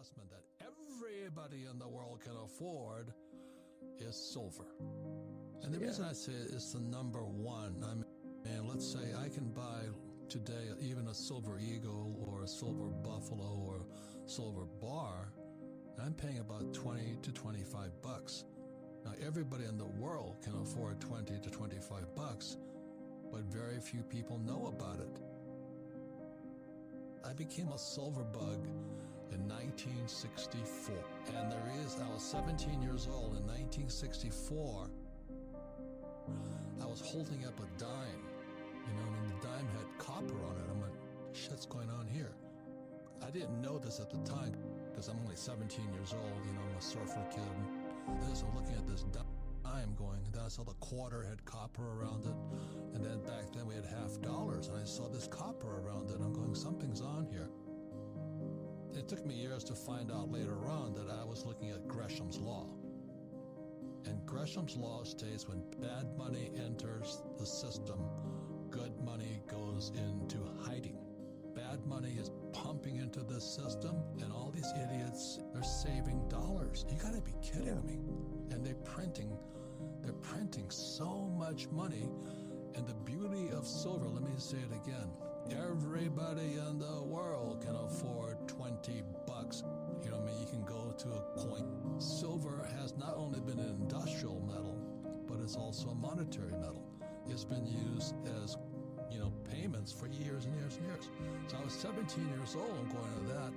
investment that everybody in the world can afford is silver. And the reason I say it's the number one, I mean, let's say I can buy today even a silver eagle or a silver buffalo or silver bar, and I'm paying about 20 to 25 bucks. Now, everybody in the world can afford 20 to 25 bucks, but very few people know about it. I became a silver bug in 1964, and I was 17 years old in 1964. I was holding up a dime, and the dime had copper on it. I'm like, shit's going on here? I didn't know this at the time because I'm only 17 years old, I'm a surfer kid. And I was looking at this dime going, and then I saw the quarter had copper around it, and then back then we had $50, and I saw this copper around it. I'm going, something's on here. It took me years to find out later on that I was looking at Gresham's Law. And Gresham's Law states when bad money enters the system, good money goes into hiding. Bad money is pumping into this system, and all these idiots are saving dollars. You gotta be kidding me. And they're printing so much money. And the beauty of silver, let me say it again, everybody in the world can afford 20 bucks. You can go to a coin. Silver has not only been an industrial metal, but it's also a monetary metal. It's been used as, payments for years and years and years. So I was 17 years old and going to that.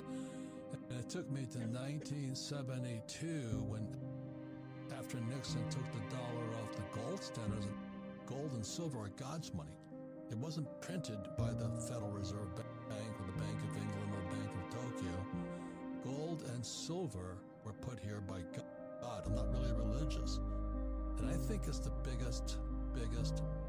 And it took me to 1972 when, after Nixon took the dollar off the gold standards, gold and silver are God's money. It wasn't printed by the Federal Reserve Bank or the Bank of England or Bank of Tokyo. Gold and silver were put here by God. I'm not really religious. And I think it's the biggest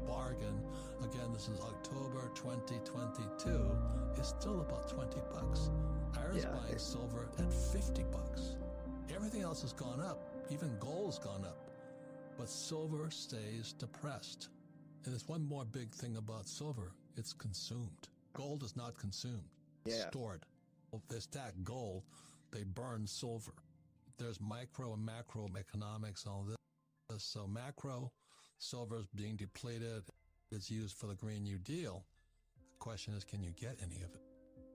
bargain. Again, this is October 2022. It's still about 20 bucks. I was buying silver at 50 bucks. Everything else has gone up. Even gold's gone up. But silver stays depressed. And there's one more big thing about silver. It's consumed. Gold is not consumed. It's stored. If they stack gold, they burn silver. There's micro and macro economics, all this. So macro, silver is being depleted. It's used for the Green New Deal. The question is, can you get any of it?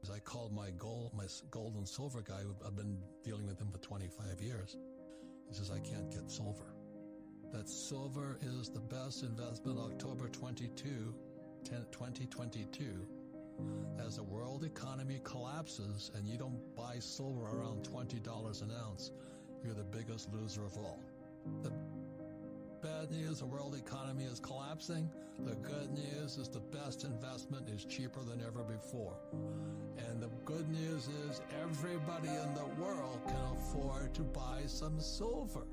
As I called my gold and silver guy, I've been dealing with him for 25 years. He says, I can't get silver. That silver is the best investment October 2022. As the world economy collapses and you don't buy silver around $20 an ounce, you're the biggest loser of all. The bad news, the world economy is collapsing. The good news is the best investment is cheaper than ever before. And the good news is everybody in the world can afford to buy some silver.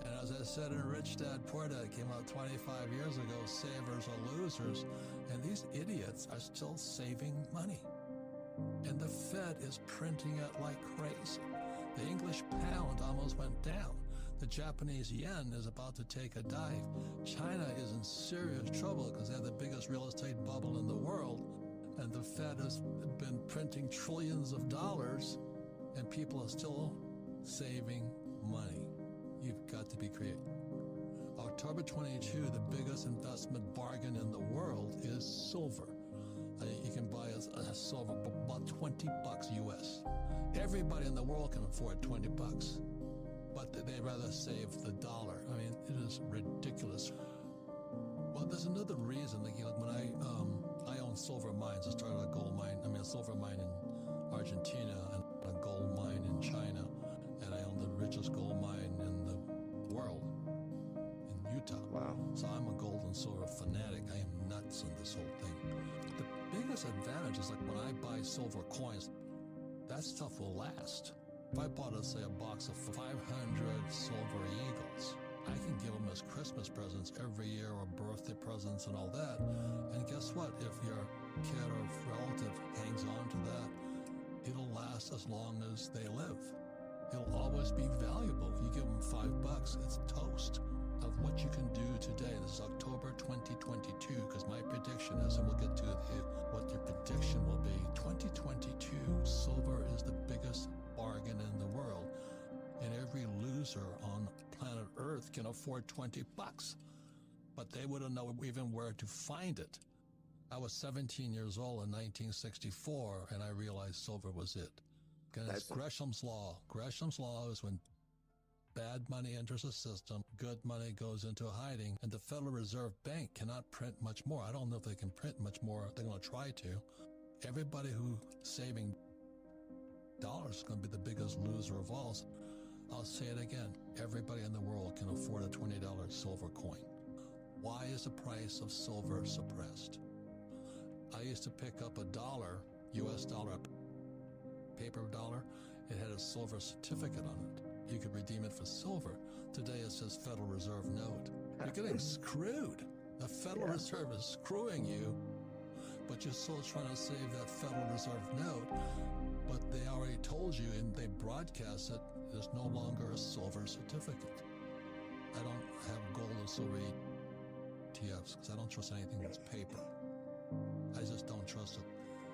And as I said in Rich Dad Poor Dad, came out 25 years ago, savers are losers. And these idiots are still saving money. And the Fed is printing it like crazy. The English pound almost went down. The Japanese yen is about to take a dive. China is in serious trouble because they have the biggest real estate bubble in the world. And the Fed has been printing trillions of dollars, and people are still saving money. You've got to be creative. October 22, the biggest investment bargain in the world is silver. You can buy a silver for about 20 bucks US. Everybody in the world can afford 20 bucks, but they'd rather save the dollar. I mean, it is ridiculous. Well, there's another reason. Like, when I own silver mines. I started a silver mine in Argentina and a gold mine in China, and I own the richest gold mine in the world in Utah. Wow. So I'm a gold and silver fanatic. I am nuts on this whole thing. The biggest advantage is, like, when I buy silver coins, that stuff will last. If I bought, let's say, a box of 500 silver eagles, I can give them as Christmas presents every year or birthday presents and all that. And guess what? If your kid or relative hangs on to that, it'll last as long as they live. It'll always be valuable. If you give them $5, it's toast of what you can do today. This is October 2022, because my prediction is, and we'll get to what your prediction will be, 2022, silver is the biggest bargain in user on planet Earth can afford $20, but they wouldn't know even where to find it. I was 17 years old in 1964, and I realized silver was it. And it's Gresham's Law. Gresham's Law is when bad money enters the system, good money goes into hiding, and the Federal Reserve Bank cannot print much more. I don't know if they can print much more. They're going to try to. Everybody who's saving dollars is going to be the biggest loser of all. I'll say it again. Everybody in the world can afford a $20 silver coin. Why is the price of silver suppressed? I used to pick up $1, US dollar, paper dollar. It had a silver certificate on it. You could redeem it for silver. Today it says Federal Reserve note. You're getting screwed. The Federal Reserve is screwing you, but you're still trying to save that Federal Reserve note. But they already told you, and they broadcast it, there's no longer a silver certificate. I don't have gold and silver ETFs because I don't trust anything that's paper. I just don't trust it.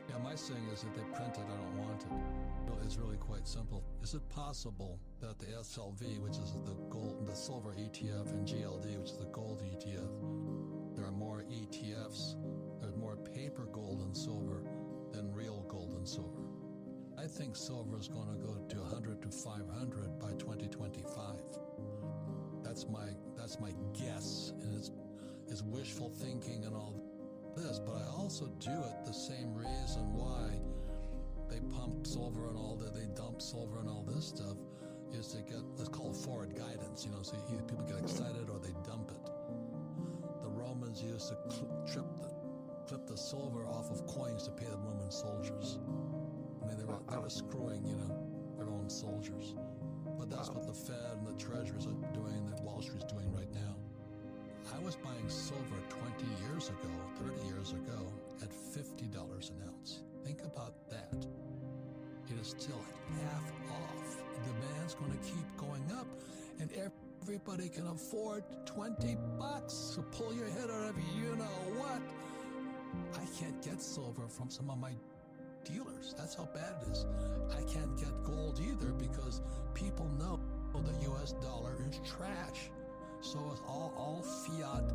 Yeah, my saying is if they print it, I don't want it. It's really quite simple. Is it possible that the SLV, which is the gold, the silver ETF, and GLD, which is the gold ETF, there are more ETFs, there's more paper gold and silver than real gold and silver? I think silver is going to go to 100 to 500 by 2025. That's my guess, and it's wishful thinking and all this, but I also do it the same reason why they pump silver and all that, they dump silver and all this stuff, is to get, let's call it forward guidance, so either people get excited or they dump it. The Romans used to clip the silver off of coins to pay the Roman soldiers. I mean, they were screwing, their own soldiers. But that's what the Fed and the treasuries are doing, that Wall Street's doing right now. I was buying silver 20 years ago, 30 years ago, at $50 an ounce. Think about that. It is still half off. The demand's going to keep going up, and everybody can afford $20. So pull your head out of you-know-what. I can't get silver from some of my dealers. That's how bad it is. I can't get gold either because people know the U.S. dollar is trash. So it's all fiat.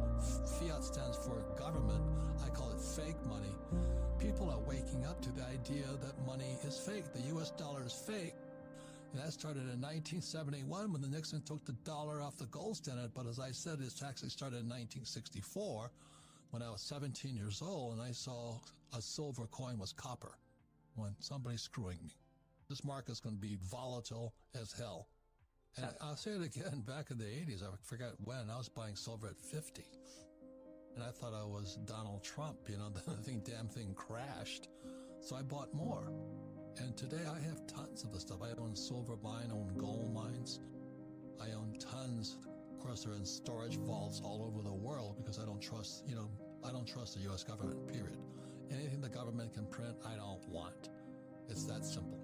Fiat stands for government. I call it fake money. People are waking up to the idea that money is fake. The U.S. dollar is fake. And that started in 1971 when the Nixon took the dollar off the gold standard. But as I said, it actually started in 1964 when I was 17 years old and I saw a silver coin was copper. When somebody's screwing me. This market's going to be volatile as hell. And I'll say it again, back in the 80s, I forgot when, I was buying silver at 50. And I thought I was Donald Trump, the damn thing crashed. So I bought more. And today I have tons of the stuff. I own silver mine, I own gold mines. I own tons. Of course, they're in storage vaults all over the world because I don't trust, I don't trust the U.S. government, period. Anything the government can print, I don't want. It's that simple.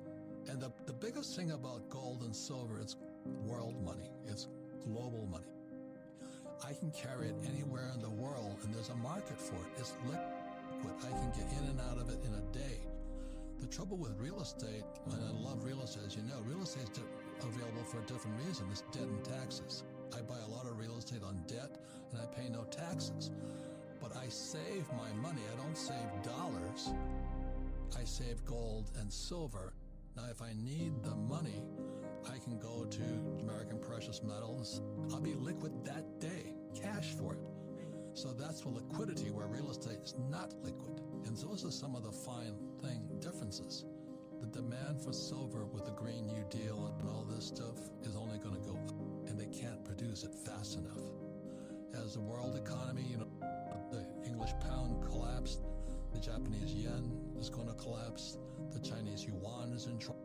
And the biggest thing about gold and silver, it's world money. It's global money. I can carry it anywhere in the world, and there's a market for it. It's liquid. I can get in and out of it in a day. The trouble with real estate, and I love real estate, as you know, real estate is available for a different reason. It's debt and taxes. I buy a lot of real estate on debt, and I pay no taxes. But I save my money. I don't save dollars. I save gold and silver. Now, if I need the money, I can go to American Precious Metals. I'll be liquid that day, cash for it. So that's for liquidity, where real estate is not liquid. And those are some of the fine differences. The demand for silver with the Green New Deal and all this stuff is only going to go up, and they can't produce it fast enough. As the world economy, the English pound collapsed, the Japanese yen is going to collapse, the Chinese yuan is in trouble.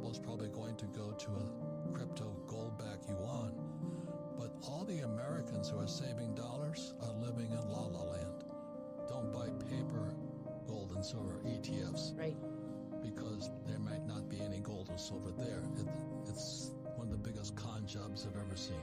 It's probably going to go to a crypto gold-backed yuan. But all the Americans who are saving dollars are living in la-la land. Don't buy paper gold and silver ETFs. Right. Because there might not be any gold or silver there. It's one of the biggest con jobs I've ever seen.